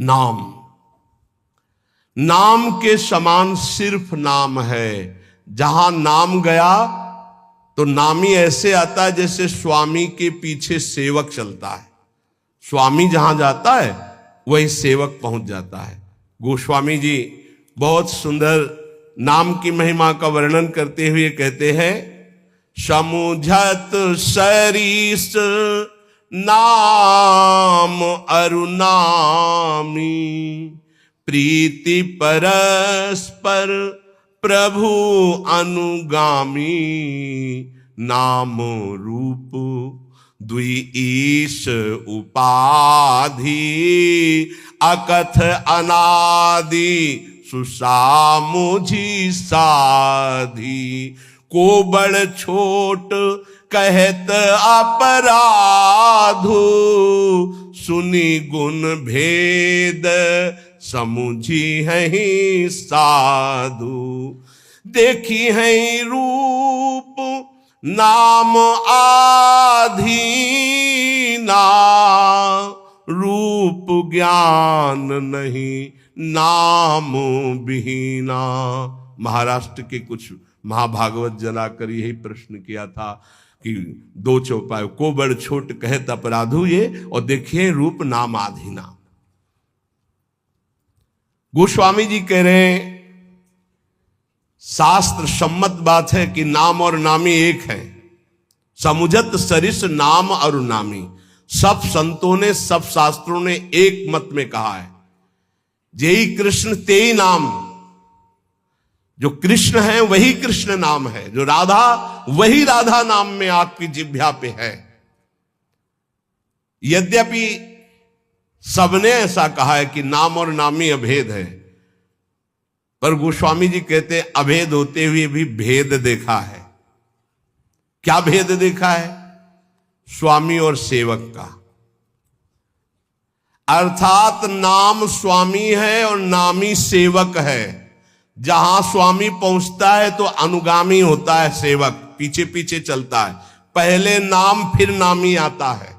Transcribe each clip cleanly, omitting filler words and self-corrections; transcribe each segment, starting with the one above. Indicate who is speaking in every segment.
Speaker 1: नाम, नाम के समान सिर्फ नाम है। जहां नाम गया तो नामी ऐसे आता है जैसे स्वामी के पीछे सेवक चलता है। स्वामी जहां जाता है वही सेवक पहुंच जाता है। गोस्वामी जी बहुत सुंदर नाम की महिमा का वर्णन करते हुए कहते हैं, समुझत सरिस नाम अरुनामी, प्रीति परस्पर प्रभु अनुगामी, नाम रूप द्वि ईश उपाधि, अकथ अनादि सुसामुझी साधी, को बड़ छोट कहत अपराधु, सुनी गुण भेद समुझी है साधु, देखी है रूप नाम आधीना, रूप ज्ञान नहीं नाम बिहीना। महाराष्ट्र के कुछ महाभागवत जलाकर यही प्रश्न किया था कि दो चौपाई, को बड़ छोट कहत अपराधु ये, और देखिए रूप नाम आधीना। गोस्वामी जी कह रहे हैं शास्त्र सम्मत बात है कि नाम और नामी एक है। समुझत सरिस नाम और नामी, सब संतों ने सब शास्त्रों ने एक मत में कहा है, जेई कृष्ण तेई नाम। जो कृष्ण है वही कृष्ण नाम है, जो राधा वही राधा नाम में आपकी जिह्वा पे है। यद्यपि सबने ऐसा कहा है कि नाम और नामी अभेद है, पर गोस्वामी जी कहते हैं अभेद होते हुए भी भेद देखा है। क्या भेद देखा है? स्वामी और सेवक का। अर्थात नाम स्वामी है और नामी सेवक है। जहां स्वामी पहुंचता है तो अनुगामी होता है सेवक, पीछे पीछे चलता है। पहले नाम फिर नामी आता है।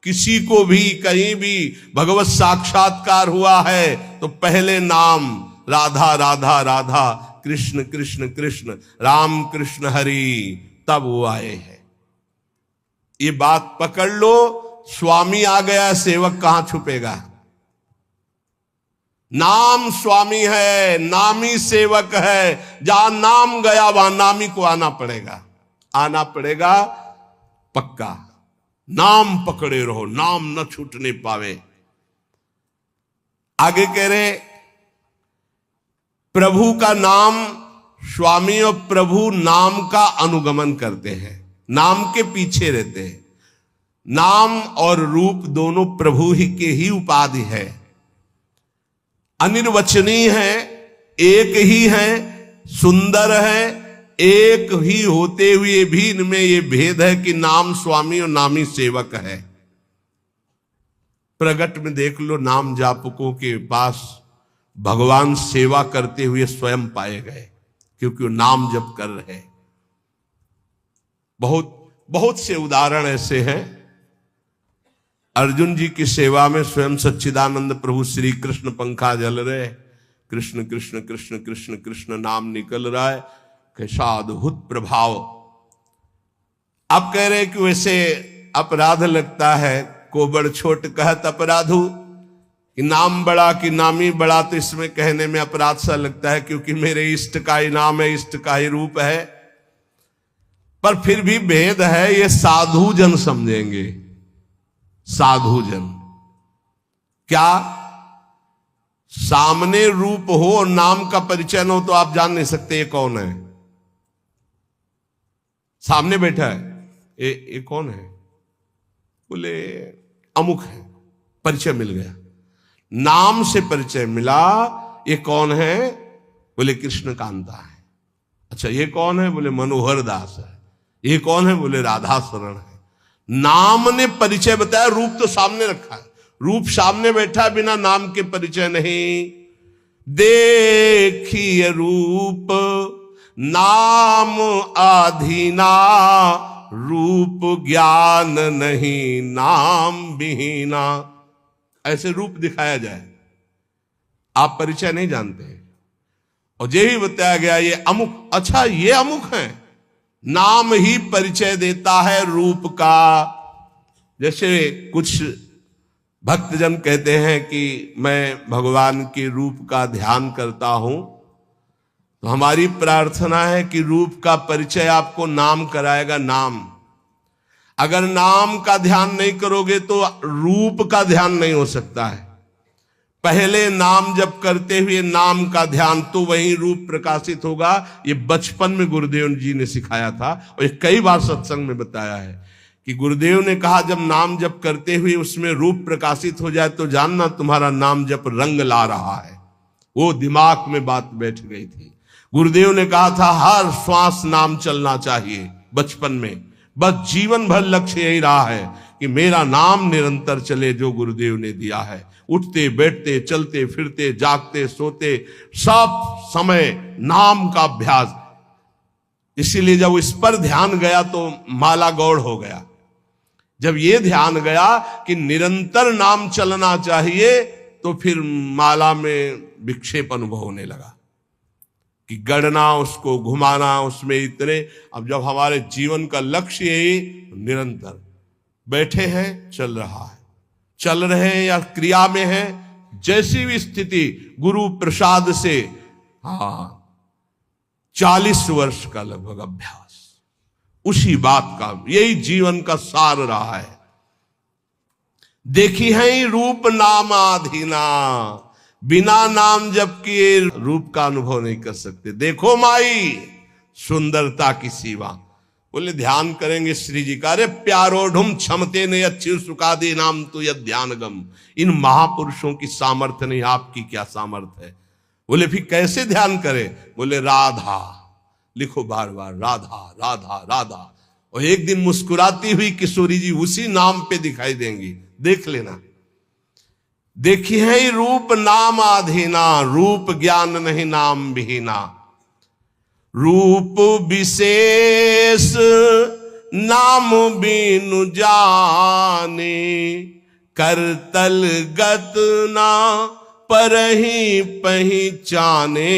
Speaker 1: किसी को भी कहीं भी भगवत साक्षात्कार हुआ है तो पहले नाम राधा राधा राधा, कृष्ण कृष्ण कृष्ण, राम कृष्ण हरि, तब वो आए हैं। ये बात पकड़ लो, स्वामी आ गया, सेवक कहां छुपेगा। नाम स्वामी है, नामी सेवक है। जहां नाम गया वहां नामी को आना पड़ेगा, आना पड़ेगा पक्का। नाम पकड़े रहो, नाम न छूटने पावे। आगे कह रहे प्रभु का नाम, स्वामी और प्रभु नाम का अनुगमन करते हैं, नाम के पीछे रहते हैं। नाम और रूप दोनों प्रभु ही के ही उपाधि है, अनिर्वचनीय है, एक ही है, सुंदर है। एक ही होते हुए भी इनमें यह भेद है कि नाम स्वामी और नामी सेवक है। प्रगट में देख लो, नाम जापकों के पास भगवान सेवा करते हुए स्वयं पाए गए, क्योंकि वो नाम जप कर रहे। बहुत बहुत से उदाहरण ऐसे हैं। अर्जुन जी की सेवा में स्वयं सच्चिदानंद प्रभु श्री कृष्ण पंखा जल रहे, कृष्ण कृष्ण कृष्ण कृष्ण कृष्ण नाम निकल रहा है। कैसा अद्भुत प्रभाव। अब कह रहे कि वैसे अपराध लगता है, को बड़ छोट कहत अपराधु, कि नाम बड़ा कि नामी बड़ा, तो इसमें कहने में अपराध सा लगता है, क्योंकि मेरे इष्ट का ही नाम है, इष्ट का ही रूप है। पर फिर भी भेद है, ये साधु जन समझेंगे। साधु जन क्या, सामने रूप हो और नाम का परिचय न हो तो आप जान नहीं सकते ये कौन है। सामने बैठा है, ये कौन है? बोले अमुक है, परिचय मिल गया। नाम से परिचय मिला, ये कौन है? बोले कृष्ण कांता है। अच्छा, ये कौन है? बोले मनोहर दास है। ये कौन है? बोले राधा शरण है। नाम ने परिचय बताया, रूप तो सामने रखा है। रूप सामने बैठा, बिना नाम के परिचय नहीं। देखिए रूप नाम आधीना, रूप ज्ञान नहीं नाम बिहीना। ऐसे रूप दिखाया जाए, आप परिचय नहीं जानते। और यही बताया गया ये अमुक, अच्छा ये अमुक है, नाम ही परिचय देता है रूप का। जैसे कुछ भक्तजन कहते हैं कि मैं भगवान के रूप का ध्यान करता हूं, तो हमारी प्रार्थना है कि रूप का परिचय आपको नाम कराएगा। नाम, अगर नाम का ध्यान नहीं करोगे तो रूप का ध्यान नहीं हो सकता है। पहले नाम जप करते हुए नाम का ध्यान, तो वही रूप प्रकाशित होगा। ये बचपन में गुरुदेव जी ने सिखाया था और ये कई बार सत्संग में बताया है कि गुरुदेव ने कहा जब नाम जप करते हुए उसमें रूप प्रकाशित हो जाए तो जानना तुम्हारा नाम जप रंग ला रहा है। वो दिमाग में बात बैठ गई थी। गुरुदेव ने कहा था हर श्वास नाम चलना चाहिए बचपन में, बस जीवन भर लक्ष्य यही रहा है कि मेरा नाम निरंतर चले जो गुरुदेव ने दिया है। उठते बैठते चलते फिरते जागते सोते सब समय नाम का अभ्यास। इसीलिए जब इस पर ध्यान गया तो माला गौड़ हो गया। जब ये ध्यान गया कि निरंतर नाम चलना चाहिए तो फिर माला में विक्षेप अनुभव होने लगा कि गढ़ना, उसको घुमाना, उसमें इतने। अब जब हमारे जीवन का लक्ष्य यही निरंतर बैठे हैं, चल रहा है, चल रहे हैं या क्रिया में है, जैसी भी स्थिति, गुरु प्रसाद से 40 वर्ष का लगभग अभ्यास, उसी बात का, यही जीवन का सार रहा है। देखी है रूप नाम आधीना, बिना नाम जप किए रूप का अनुभव नहीं कर सकते। देखो माई सुंदरता की सीमा, बोले ध्यान करेंगे श्री जी का। अरे प्यारो ढुम क्षमते ने अच्छी सुखादे नाम तो यह ध्यान गम। इन महापुरुषों की सामर्थ्य नहीं, आपकी क्या सामर्थ्य है। बोले फिर कैसे ध्यान करें? बोले राधा लिखो, बार बार राधा राधा राधा। और एक दिन मुस्कुराती हुई किशोरी जी उसी नाम पे दिखाई देंगी, देख लेना। देखी है रूप नाम आधीना, रूप ज्ञान नहीं नाम विहीना। रूप विशेष नाम बिनु जाने, करतल गत ना परहि पहचाने।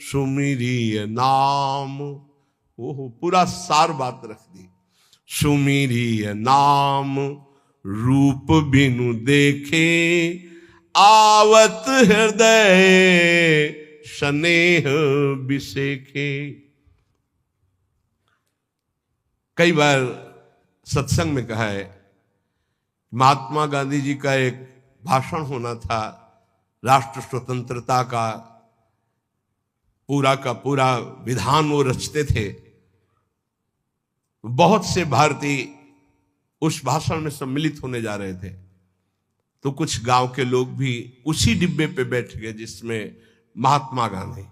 Speaker 1: सुमिरिय नाम, ओहो पूरा सार बात रख दी। सुमिरिय नाम रूप बिनु देखे, आवत हृदय स्नेह बिसेखे। कई बार सत्संग में कहा है, महात्मा गांधी जी का एक भाषण होना था, राष्ट्र स्वतंत्रता का पूरा विधान वो रचते थे। बहुत से भारतीय उस भाषण में सम्मिलित होने जा रहे थे, तो कुछ गांव के लोग भी उसी डिब्बे पे बैठ गए जिसमें महात्मा गांधी,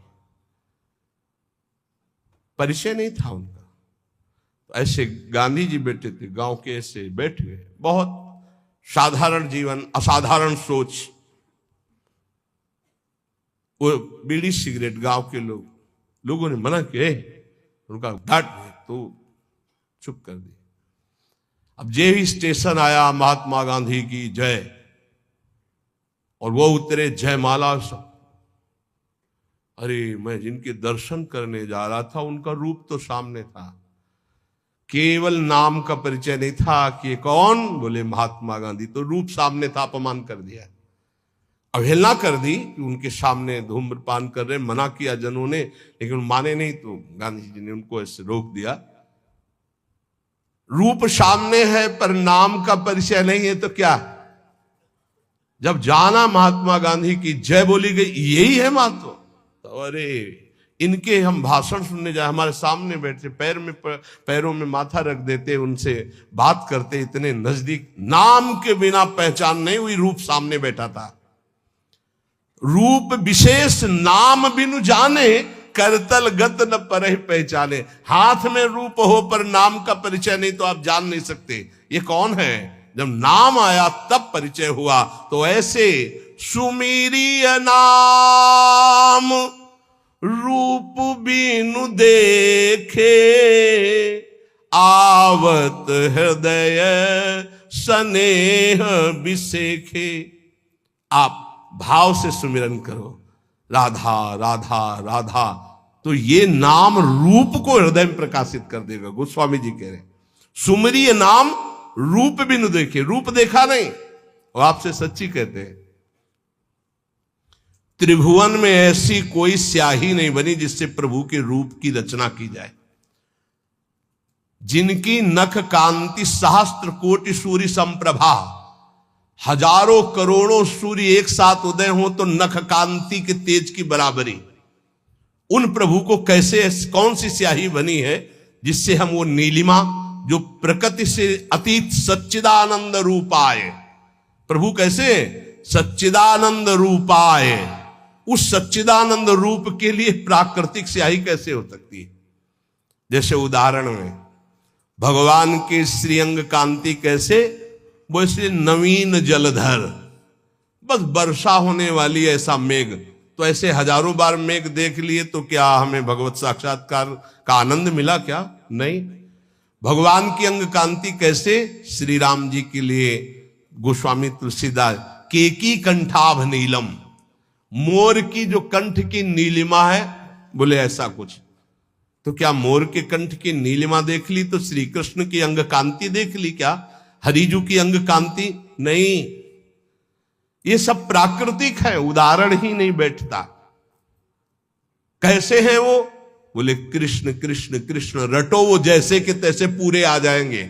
Speaker 1: परिचय नहीं था उनका। तो ऐसे गांधी जी बैठे थे, गांव के ऐसे बैठ गए, बहुत साधारण जीवन, असाधारण सोच। वो बीड़ी सिगरेट गांव के लोगों ने मना किए, उनका डांट तो चुप कर दी। अब जे भी स्टेशन आया, महात्मा गांधी की जय, और वो उतरे जयमाला सब। अरे मैं जिनके दर्शन करने जा रहा था उनका रूप तो सामने था, केवल नाम का परिचय नहीं था कि ये कौन, बोले महात्मा गांधी। तो रूप सामने था, अपमान कर दिया, अवहेलना कर दी कि उनके सामने धूम्रपान कर रहे। मना किया जनों ने, लेकिन माने नहीं, तो गांधी जी ने उनको ऐसे रोक दिया। रूप सामने है पर नाम का परिचय नहीं है तो क्या? जब जाना महात्मा गांधी की जय बोली गई, यही है महत्व। तो अरे इनके हम भाषण सुनने जाए, हमारे सामने बैठते, पैरों में माथा रख देते, उनसे बात करते, इतने नजदीक। नाम के बिना पहचान नहीं हुई, रूप सामने बैठा था। रूप विशेष नाम बिनु जाने, करतल गत न परहि पहचाने। हाथ में रूप हो पर नाम का परिचय नहीं तो आप जान नहीं सकते ये कौन है। जब नाम आया तब परिचय हुआ। तो ऐसे सुमिरिय नाम रूप बिनु देखे, आवत हृदय स्नेह बिसेखे। आप भाव से सुमिरन करो, राधा राधा राधा, तो ये नाम रूप को हृदय में प्रकाशित कर देगा। गोस्वामी जी कह रहे हैं सुमरिय नाम रूप भी न देखे, रूप देखा नहीं, और आपसे सच्ची कहते हैं त्रिभुवन में ऐसी कोई स्याही नहीं बनी जिससे प्रभु के रूप की रचना की जाए। जिनकी नख कांति सहस्त्र कोटि सूर्य संप्रभा, हजारों करोड़ों सूर्य एक साथ उदय हो तो नख कांति के तेज की बराबरी, उन प्रभु को कैसे, कौन सी स्याही बनी है जिससे हम वो नीलिमा जो प्रकृति से अतीत सच्चिदानंद रूपाय, प्रभु कैसे सच्चिदानंद रूपाय, उस सच्चिदानंद रूप के लिए प्राकृतिक स्याही कैसे हो सकती है। जैसे उदाहरण में भगवान के श्रीअंग कांति कैसे, वो इसलिए नवीन जलधर, बस वर्षा होने वाली ऐसा मेघ, तो ऐसे हजारों बार मेघ देख लिए तो क्या हमें भगवत साक्षात्कार का आनंद मिला क्या? नहीं। भगवान की अंग कांति कैसे, श्री राम जी के लिए गोस्वामी तुलसीदास केकी कंठाभ नीलम, मोर की जो कंठ की नीलिमा है, बोले ऐसा कुछ। तो क्या मोर के कंठ की नीलिमा देख ली तो श्री कृष्ण की अंग कांति देख ली क्या? हरिजू की अंग कांति नहीं, ये सब प्राकृतिक है, उदाहरण ही नहीं बैठता। कैसे हैं वो? बोले कृष्ण कृष्ण कृष्ण रटो, वो जैसे के तैसे पूरे आ जाएंगे।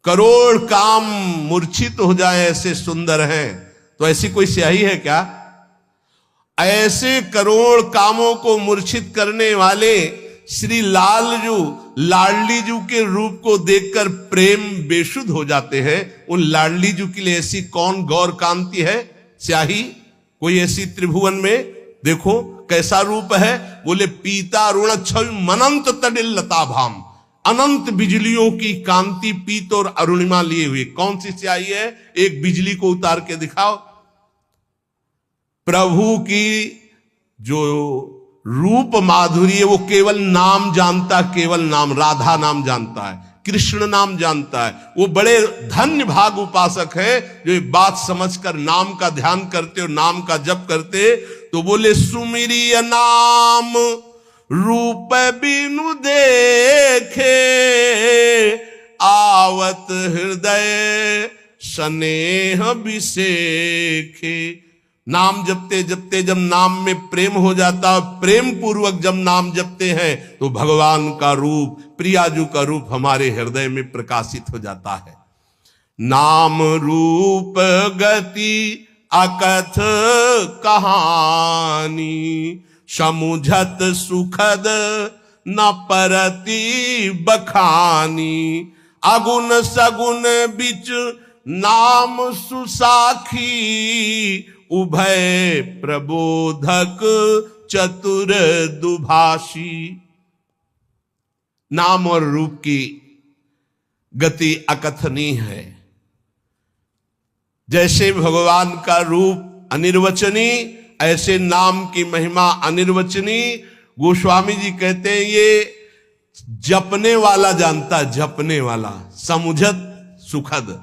Speaker 1: करोड़ काम मूर्छित हो जाए ऐसे सुंदर हैं, तो ऐसी कोई स्याही है क्या? ऐसे करोड़ कामों को मूर्छित करने वाले श्री लालजू लाडलीजू के रूप को देखकर प्रेम बेशुद्ध हो जाते हैं। उन लाडलीजू के लिए ऐसी कौन गौर कांति है, स्याही कोई ऐसी त्रिभुवन में? देखो कैसा रूप है, बोले पीता ऋण छवि अनंत तडिल लता भाम, अनंत बिजलियों की कांति पीत और अरुणिमा लिए हुए। कौन सी स्याही है? एक बिजली को उतार के दिखाओ। प्रभु की जो रूप माधुरी है वो केवल नाम जानता, केवल नाम, राधा नाम जानता है, कृष्ण नाम जानता है। वो बड़े धन्य भाग उपासक है जो ये बात समझकर नाम का ध्यान करते और नाम का जप करते। तो बोले सुमिरिय नाम रूप बिनु देखे, आवत हृदय स्नेह विसेखे। नाम जपते जपते जब नाम में प्रेम हो जाता है, प्रेम पूर्वक जब नाम जपते हैं तो भगवान का रूप, प्रियाजू का रूप हमारे हृदय में प्रकाशित हो जाता है। नाम रूप गति अकथ कहानी, समुझत सुखद न परति बखानी। अगुण सगुण बिच नाम सुसाखी, उभय प्रबोधक चतुर दुभाषी। नाम और रूप की गति अकथनीय है। जैसे भगवान का रूप अनिर्वचनीय, ऐसे नाम की महिमा अनिर्वचनीय। गोस्वामी जी कहते हैं ये जपने वाला जानता, जपने वाला, समुझत सुखद।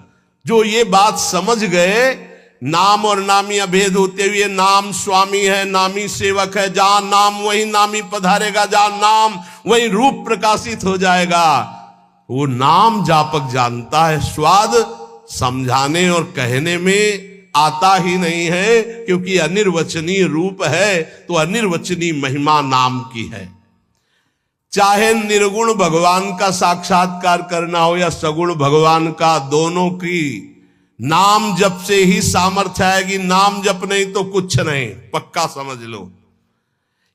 Speaker 1: जो ये बात समझ गए नाम और नामी अभेद होते हुए, नाम स्वामी है, नामी सेवक है, जहां नाम वही नामी पधारेगा, जहां नाम वही रूप प्रकाशित हो जाएगा। वो नाम जापक जानता है। स्वाद समझाने और कहने में आता ही नहीं है, क्योंकि अनिर्वचनीय रूप है, तो अनिर्वचनीय महिमा नाम की है। चाहे निर्गुण भगवान का साक्षात्कार करना हो या सगुण भगवान का, दोनों की नाम जप से ही सामर्थ्य आएगी। नाम जप नहीं तो कुछ नहीं, पक्का समझ लो।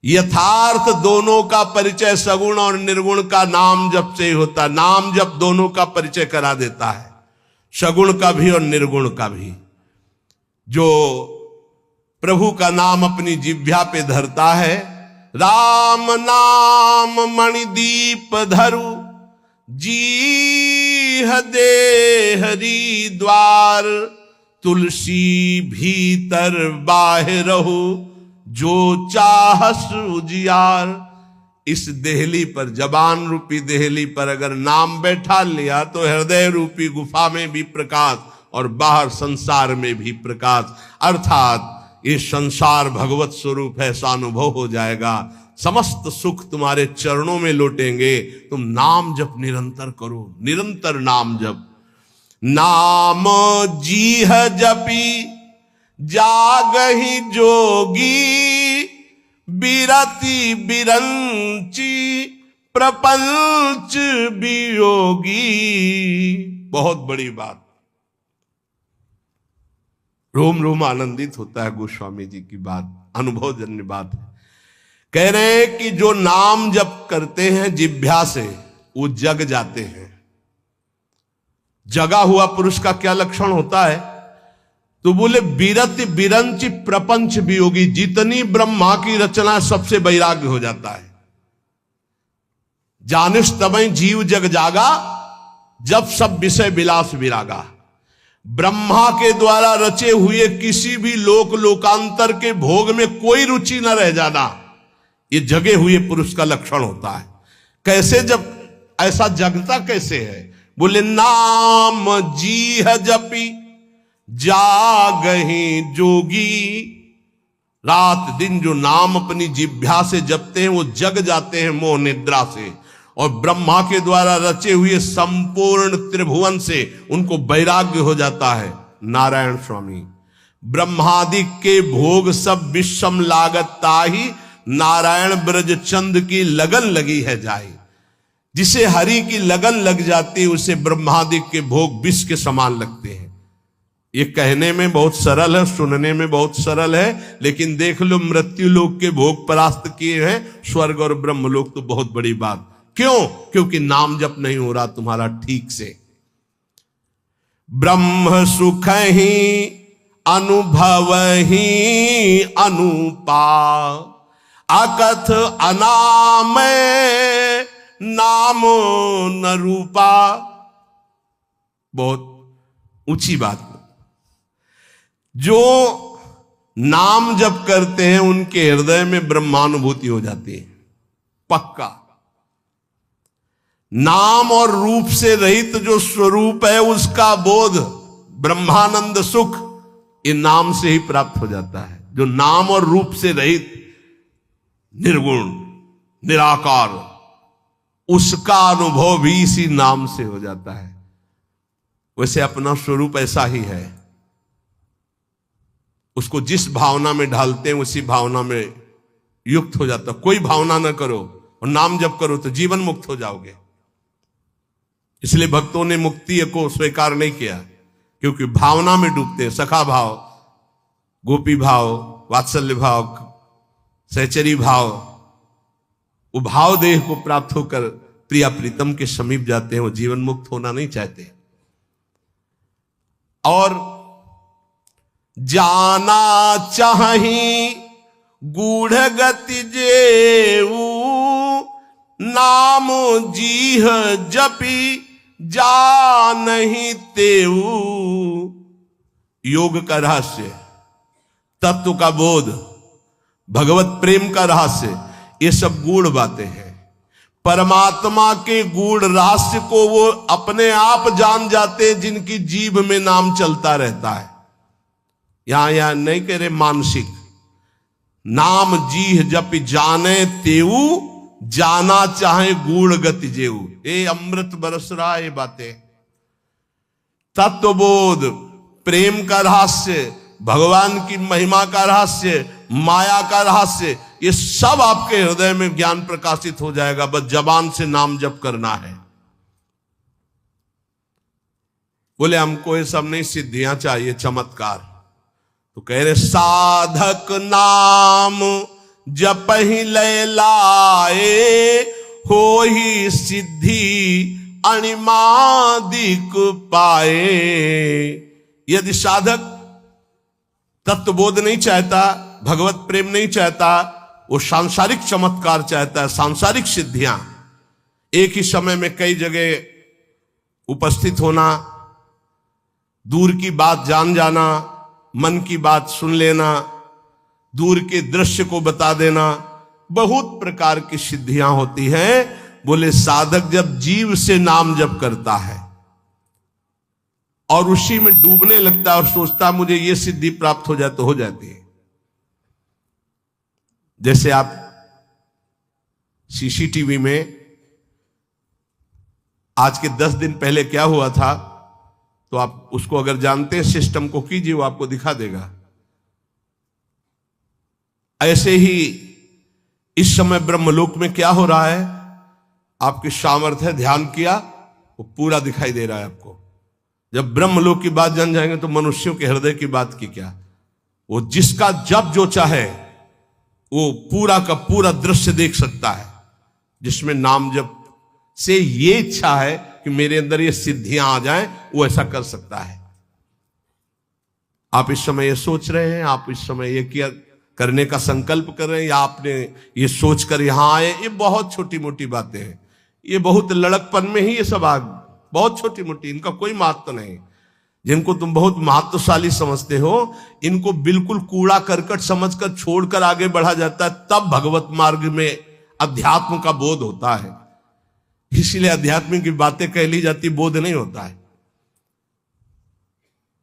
Speaker 1: यथार्थ दोनों का परिचय सगुण और निर्गुण का नाम जप से ही होता है। नाम जप दोनों का परिचय करा देता है, सगुण का भी और निर्गुण का भी। जो प्रभु का नाम अपनी जिह्वा पे धरता है, राम नाम मणिदीप धरु, जीह दे हरि द्वार, तुलसी भीतर बाहरहु, जो चाहस उजियार। इस देहली पर, जबान रूपी देहली पर अगर नाम बैठा लिया तो हृदय रूपी गुफा में भी प्रकाश और बाहर संसार में भी प्रकाश। अर्थात ये संसार भगवत स्वरूप है, ऐसा अनुभव हो जाएगा। समस्त सुख तुम्हारे चरणों में लौटेंगे। तुम नाम जप निरंतर करो, निरंतर नाम जप। नाम जीह जपी जागहि जोगी, बिरति बिरंची प्रपंच वियोगी। बहुत बड़ी बात, रोम रोम आनंदित होता है गोस्वामी जी की बात, अनुभवजन्य बात है। कह रहे हैं कि जो नाम जप करते हैं जिह्वा से वो जग जाते हैं। जगा हुआ पुरुष का क्या लक्षण होता है? तो बोले बिरति बिरंच प्रपंच वियोगी, जितनी ब्रह्मा की रचना सबसे वैराग्य हो जाता है। जानिस तबई जीव जग जागा, जब सब विषय विलास विरागा। ब्रह्मा के द्वारा रचे हुए किसी भी लोक लोकांतर के भोग में कोई रुचि न रह जाना, ये जगे हुए पुरुष का लक्षण होता है। कैसे जब ऐसा जगता कैसे है? बोले नाम जीह जपी जागहि जोगी। रात दिन जो नाम अपनी जिह्वा से जपते हैं वो जग जाते हैं मोह निद्रा से, और ब्रह्मा के द्वारा रचे हुए संपूर्ण त्रिभुवन से उनको वैराग्य हो जाता है। नारायण स्वामी, ब्रह्मादिक के भोग सब विषम लागत ताही, नारायण ब्रज चंद की लगन लगी है जाई। जिसे हरि की लगन लग जाती है उसे ब्रह्मादिक के भोग विष के समान लगते हैं। ये कहने में बहुत सरल है, सुनने में बहुत सरल है, लेकिन देख लो मृत्यु लोक के भोग परास्त किए हैं, स्वर्ग और ब्रह्म लोक तो बहुत बड़ी बात। क्यों? क्योंकि नाम जप नहीं हो रहा तुम्हारा ठीक से। ब्रह्म सुख ही अनुभव ही अनुपा, अकथ अनाम नाम न रूपा। बहुत ऊंची बात। जो नाम जप करते हैं उनके हृदय में ब्रह्मानुभूति हो जाती है, पक्का। नाम और रूप से रहित जो स्वरूप है उसका बोध, ब्रह्मानंद सुख, ये नाम से ही प्राप्त हो जाता है। जो नाम और रूप से रहित निर्गुण निराकार, उसका अनुभव भी इसी नाम से हो जाता है। वैसे अपना स्वरूप ऐसा ही है, उसको जिस भावना में ढालते हैं उसी भावना में युक्त हो जाता। कोई भावना ना करो और नाम जप करो तो जीवन मुक्त हो जाओगे। इसलिए भक्तों ने मुक्ति को स्वीकार नहीं किया, क्योंकि भावना में डूबते हैं। सखा भाव, गोपी भाव, वात्सल्य भाव, सहचरी भाव, वो भाव देह को प्राप्त होकर प्रिया प्रीतम के समीप जाते हैं। वो जीवन मुक्त होना नहीं चाहते। और जाना चाही गूढ़ गति जेऊ, नाम जीह जपी जा नहीं तेऊ। योग का रहस्य, तत्व का बोध, भगवत प्रेम का रहस्य, ये सब गूढ़ बातें हैं। परमात्मा के गूढ़ रहस्य को वो अपने आप जान जाते हैं जिनकी जीभ में नाम चलता रहता है। यहां नहीं कह रहे मानसिक। नाम जीह जप जाने तेऊ, जाना चाहे गूढ़ गति जेऊ। ये अमृत बरस रहा है बातें। तत्वबोध, प्रेम का रहस्य, भगवान की महिमा का रहस्य, माया का रहस्य, ये सब आपके हृदय में ज्ञान प्रकाशित हो जाएगा। बस जबान से नाम जप करना है। बोले हमको ये सब नहीं, सिद्धियां चाहिए, चमत्कार। तो कह रहे साधक नाम जप ही लय लाए, हो ही सिद्धि अणिमादिक पाए। यदि साधक तत्वबोध नहीं चाहता, भगवत प्रेम नहीं चाहता, वो सांसारिक चमत्कार चाहता है, सांसारिक सिद्धियां, एक ही समय में कई जगह उपस्थित होना, दूर की बात जान जाना, मन की बात सुन लेना, दूर के दृश्य को बता देना, बहुत प्रकार की सिद्धियां होती हैं। बोले साधक जब जीव से नाम जप करता है और उसी में डूबने लगता है और सोचता मुझे ये सिद्धि प्राप्त हो जाए, तो हो जाती है। जैसे आप सीसीटीवी में आज के 10 दिन पहले क्या हुआ था, तो आप उसको अगर जानते हैं सिस्टम को कीजिए, वो आपको दिखा देगा। ऐसे ही इस समय ब्रह्मलोक में क्या हो रहा है, आपके सामर्थ्य ध्यान किया, वो पूरा दिखाई दे रहा है आपको। जब ब्रह्मलोक की बात जान जाएंगे तो मनुष्यों के हृदय की बात की क्या, वो जिसका जब जो चाहे वो पूरा का पूरा दृश्य देख सकता है, जिसमें नाम जब से ये इच्छा है कि मेरे अंदर ये सिद्धियां आ जाएं, वो ऐसा कर सकता है। आप इस समय ये सोच रहे हैं, आप इस समय ये किया करने का संकल्प कर रहे हैं, या आपने ये सोचकर यहां आए, ये बहुत छोटी मोटी बातें हैं। ये बहुत लड़कपन में ही ये सब बहुत छोटी मोटी, इनका कोई महत्व नहीं। जिनको तुम बहुत महत्वशाली समझते हो, इनको बिल्कुल कूड़ा करकट समझकर छोड़कर आगे बढ़ा जाता है, तब भगवत मार्ग में अध्यात्म का बोध होता है। इसीलिए अध्यात्म की बातें कह ली जाती, बोध नहीं होता है।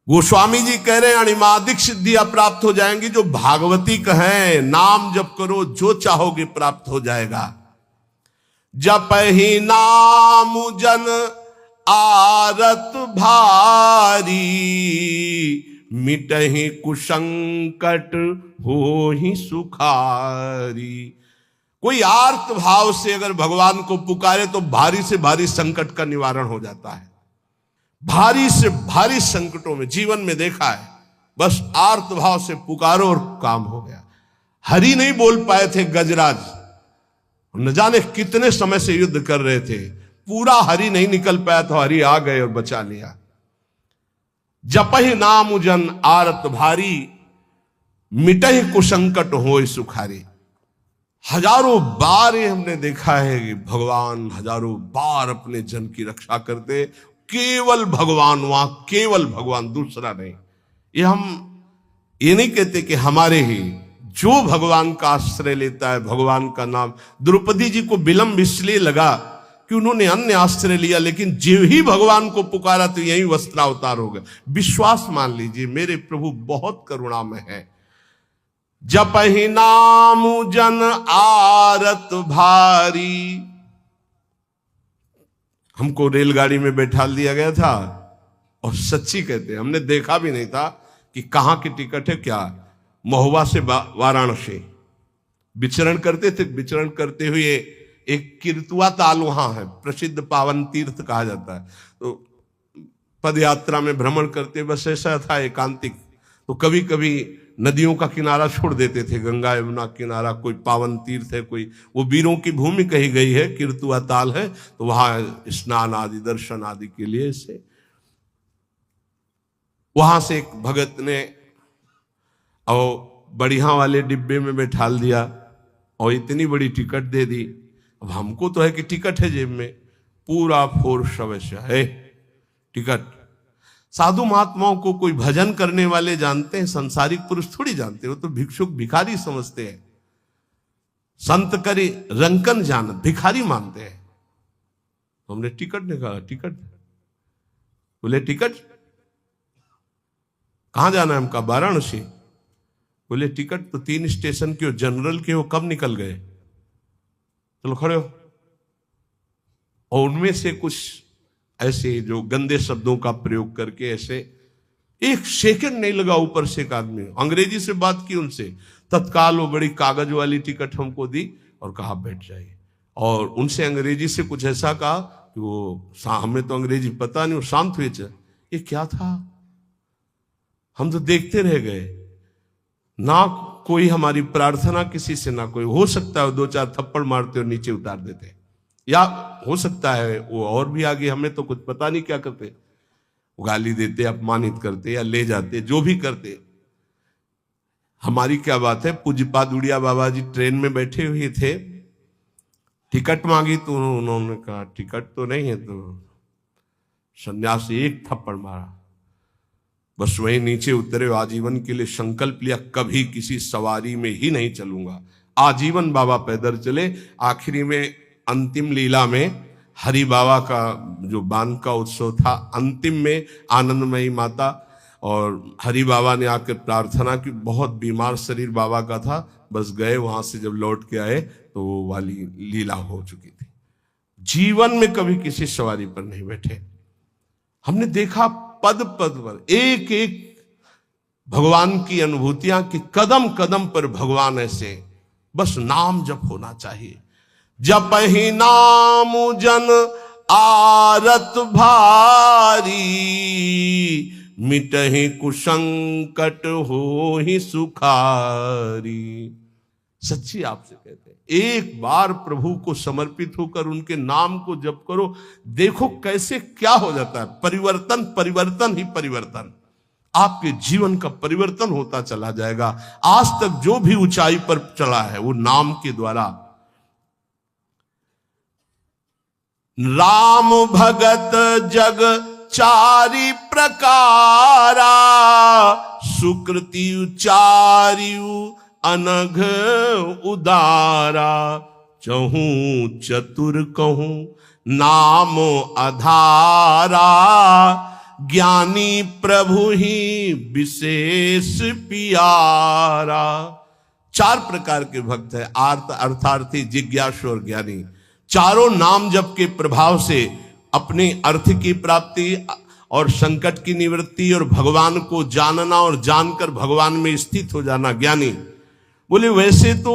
Speaker 1: गोस्वामी जी कह रहे हैं अणिमादिक सिद्धियां प्राप्त हो जाएंगी। जो भागवती कहें नाम जप करो, जो चाहोगे प्राप्त हो जाएगा। जप ही नाम जन आरत भारी, मिटहि कुसंकट हो ही सुखारी। कोई आर्त भाव से अगर भगवान को पुकारे तो भारी से भारी संकट का निवारण हो जाता है। भारी से भारी संकटों में जीवन में देखा है, बस आर्त भाव से पुकारो और काम हो गया। हरि नहीं बोल पाए थे गजराज, न जाने कितने समय से युद्ध कर रहे थे, पूरा हरि नहीं निकल पाया तो हरि आ गए और बचा लिया। जपहि नाम जन आरत भारी, मिटहि कुसंकट होय सुखारी। हजारों बार ये हमने देखा है कि भगवान हजारों बार अपने जन की रक्षा करते। केवल भगवान, वहां केवल भगवान, दूसरा नहीं। हम ये नहीं कहते कि हमारे ही, जो भगवान का आश्रय लेता है, भगवान का नाम। द्रौपदी जी को विलंब इसलिए लगा कि उन्होंने अन्य आश्रय लिया, लेकिन जो ही भगवान को पुकारा तो यही वस्त्रावतार हो गया। विश्वास मान लीजिए, मेरे प्रभु बहुत करुणामय है। जपहि नाम जन आरत भारी। हमको रेलगाड़ी में बैठा दिया गया था, और सच्ची कहते हमने देखा भी नहीं था कि कहां की टिकट है क्या। महुआ से वाराणसी विचरण करते थे। विचरण करते हुए एक किरतुआ ताल वहां है, प्रसिद्ध पावन तीर्थ कहा जाता है। तो पद यात्रा में भ्रमण करते, बस ऐसा था एकांतिक। तो कभी कभी नदियों का किनारा छोड़ देते थे, गंगा यमुना किनारा, कोई पावन तीर्थ है, कोई वो वीरों की भूमि कही गई है, किरतुआ ताल है, तो वहां स्नान आदि दर्शन आदि के लिए से वहां से एक भगत ने और बढ़िया वाले डिब्बे में बैठा दिया और इतनी बड़ी टिकट दे दी। अब हमको तो है कि टिकट है जेब में, पूरा फोर्स अवश्य है टिकट। साधु महात्माओं को कोई भजन करने वाले जानते हैं, संसारिक पुरुष थोड़ी जानते हो, तो भिक्षुक भिखारी समझते हैं। संत करी रंकन जान, भिखारी मानते हैं। तो हमने टिकट निकाला, टिकट बोले टिकट कहां जाना है? हमका वाराणसी। बोले टिकट तो 3 स्टेशन के हो, जनरल के हो, कब निकल गए? चलो खड़े हो। और उनमें से कुछ ऐसे जो गंदे शब्दों का प्रयोग करके, ऐसे 1 सेकंड नहीं लगा, ऊपर से एक आदमी अंग्रेजी से बात की उनसे, तत्काल वो बड़ी कागज वाली टिकट हमको दी और कहा बैठ जाइए। और उनसे अंग्रेजी से कुछ ऐसा कहा कि वो, हमें तो अंग्रेजी पता नहीं, वो शांत हुए। ये क्या था? हम तो देखते रह गए, ना कोई हमारी प्रार्थना किसी से, ना कोई। हो सकता है 2-4 थप्पड़ मारते और नीचे उतार देते, या हो सकता है वो और भी आगे, हमें तो कुछ पता नहीं क्या करते, गाली देते, अपमानित करते या ले जाते, जो भी करते। हमारी क्या बात है। पूज्यपाद उड़िया बाबा जी ट्रेन में बैठे हुए थे, टिकट मांगी तो उन्होंने कहा टिकट तो नहीं है, तो सन्यासी 1 थप्पड़ मारा, बस वही नीचे उतरे। आजीवन के लिए संकल्प लिया, कभी किसी सवारी में ही नहीं चलूंगा। आजीवन बाबा पैदल चले। आखिरी में अंतिम लीला में हरि बाबा का जो बांध का उत्सव था, अंतिम में आनंदमयी माता और हरि बाबा ने आकर प्रार्थना की, बहुत बीमार शरीर बाबा का था, बस गए, वहां से जब लौट के आए तो वो वाली लीला हो चुकी थी। जीवन में कभी किसी सवारी पर नहीं बैठे। हमने देखा पद पद पर एक एक भगवान की अनुभूतियां कि कदम कदम पर भगवान ऐसे, बस नाम जप होना चाहिए। जप ही नाम जन आरत भारी, मिटहि कुसंकट हो ही सुखारी। सच्ची आपसे कहते हैं, एक बार प्रभु को समर्पित होकर उनके नाम को जप करो, देखो कैसे क्या हो जाता है। परिवर्तन परिवर्तन ही परिवर्तन, आपके जीवन का परिवर्तन होता चला जाएगा। आज तक जो भी ऊंचाई पर चला है वो नाम के द्वारा। राम भगत जग चारि प्रकारा, सुकृति उचारियु अनघ उदारा। चहूं चतुर कहूं नाम आधारा, ज्ञानी प्रभु ही विशेष पियारा। चार प्रकार के भक्त है, आर्त, अर्थार्थी, जिज्ञासु और ज्ञानी। चारों नाम जप के प्रभाव से अपने अर्थ की प्राप्ति और संकट की निवृत्ति और भगवान को जानना और जानकर भगवान में स्थित हो जाना ज्ञानी। बोले वैसे तो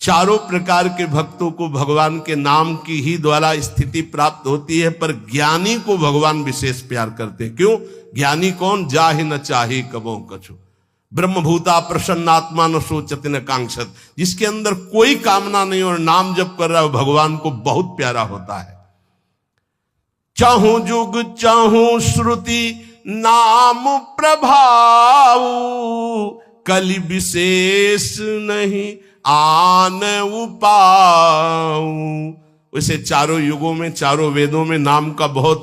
Speaker 1: चारों प्रकार के भक्तों को भगवान के नाम की ही द्वारा स्थिति प्राप्त होती है, पर ज्ञानी को भगवान विशेष प्यार करते हैं। क्यों? ज्ञानी कौन? जाहि न चाहि कबो कछु, ब्रह्मभूता प्रसन्नात्मा न सोचति न कांक्षत। जिसके अंदर कोई कामना नहीं और नाम जप कर रहा है, भगवान को बहुत प्यारा होता है। चाहूं जुग चाहूं श्रुति नाम प्रभाव, कलि विशेष नहीं आन उपाऊ। वैसे चारों युगों में, चारों वेदों में नाम का बहुत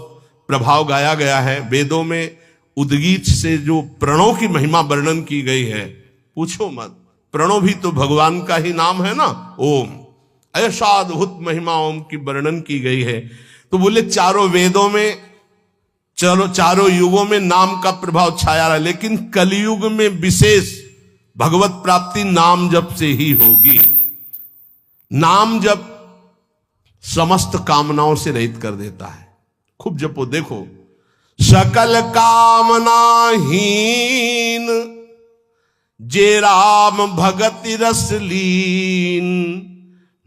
Speaker 1: प्रभाव गाया गया है। वेदों में उद्गीत से जो प्रणव की महिमा वर्णन की गई है, पूछो मत। प्रणव भी तो भगवान का ही नाम है ना, ओम। ऐसा अद्भुत महिमा ओम की वर्णन की गई है। तो बोले चारों वेदों में, चलो चारों युगों में नाम का प्रभाव छाया रहा, लेकिन कलयुग में विशेष भगवत प्राप्ति नाम जप से ही होगी। नाम जप समस्त कामनाओं से रहित कर देता है। खूब जपो, देखो। सकल कामना हीन, जे राम भगति रस लीन।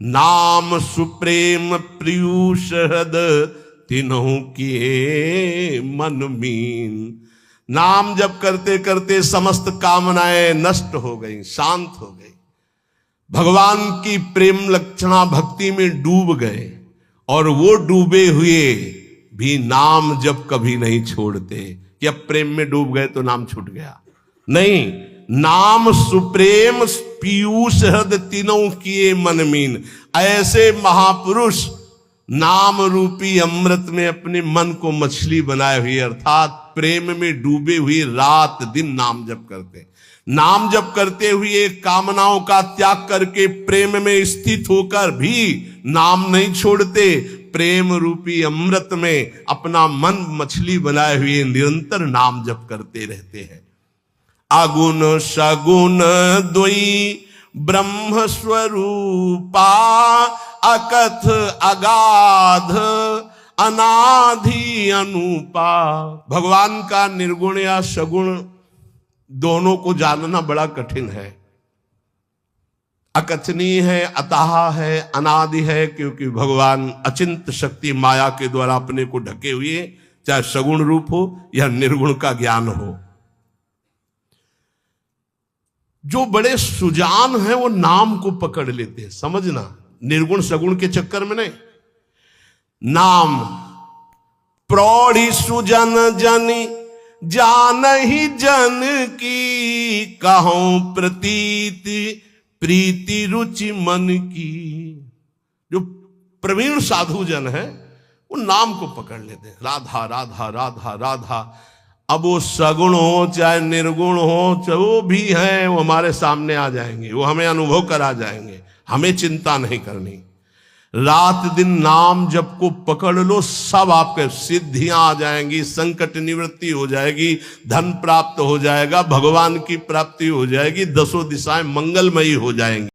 Speaker 1: नाम सुप्रेम प्रियुष हृद, तिन्हु किए मन मीन। नाम जप करते करते समस्त कामनाएं नष्ट हो गई, शांत हो गई। भगवान की प्रेम लक्षणा भक्ति में डूब गए, और वो डूबे हुए भी नाम जप कभी नहीं छोड़ते कि अब प्रेम में डूब गए तो नाम छूट गया। नहीं, नाम सुप्रेम पीयूष हृद, तीनों किए मन मीन। ऐसे महापुरुष नाम रूपी अमृत में अपने मन को मछली बनाए हुए, अर्थात प्रेम में डूबे हुए रात दिन नाम जप करते। नाम जप करते हुए कामनाओं का त्याग करके प्रेम में स्थित होकर भी नाम नहीं छोड़ते। प्रेम रूपी अमृत में अपना मन मछली बनाए हुए निरंतर नाम जप करते रहते हैं। अगुण सगुण द्वयी ब्रह्म स्वरूपा, अकथ अगाध अनाधि अनुपा। भगवान का निर्गुण या सगुण दोनों को जानना बड़ा कठिन है। अकथनीय है, अतः है, अनादि है, क्योंकि भगवान अचिंत शक्ति माया के द्वारा अपने को ढके हुए, चाहे सगुण रूप हो या निर्गुण का ज्ञान हो। जो बड़े सुजान हैं वो नाम को पकड़ लेते हैं, समझना, निर्गुण सगुण के चक्कर में नहीं। नाम प्रौढ़ी सुजन जनी जान ही जन की, कहूं प्रतीति प्रीति रुचि मन की। जो प्रवीण साधु जन है वो नाम को पकड़ लेते हैं, राधा राधा राधा राधा। अब वो सगुण हो चाहे निर्गुण हो, चाहे वो भी हैं, वो हमारे सामने आ जाएंगे, वो हमें अनुभव करा जाएंगे, हमें चिंता नहीं करनी। रात दिन नाम जप को पकड़ लो, सब आपके सिद्धियां आ जाएंगी, संकट निवृत्ति हो जाएगी, धन प्राप्त हो जाएगा, भगवान की प्राप्ति हो जाएगी, दसों दिशाएं मंगलमयी हो जाएंगी।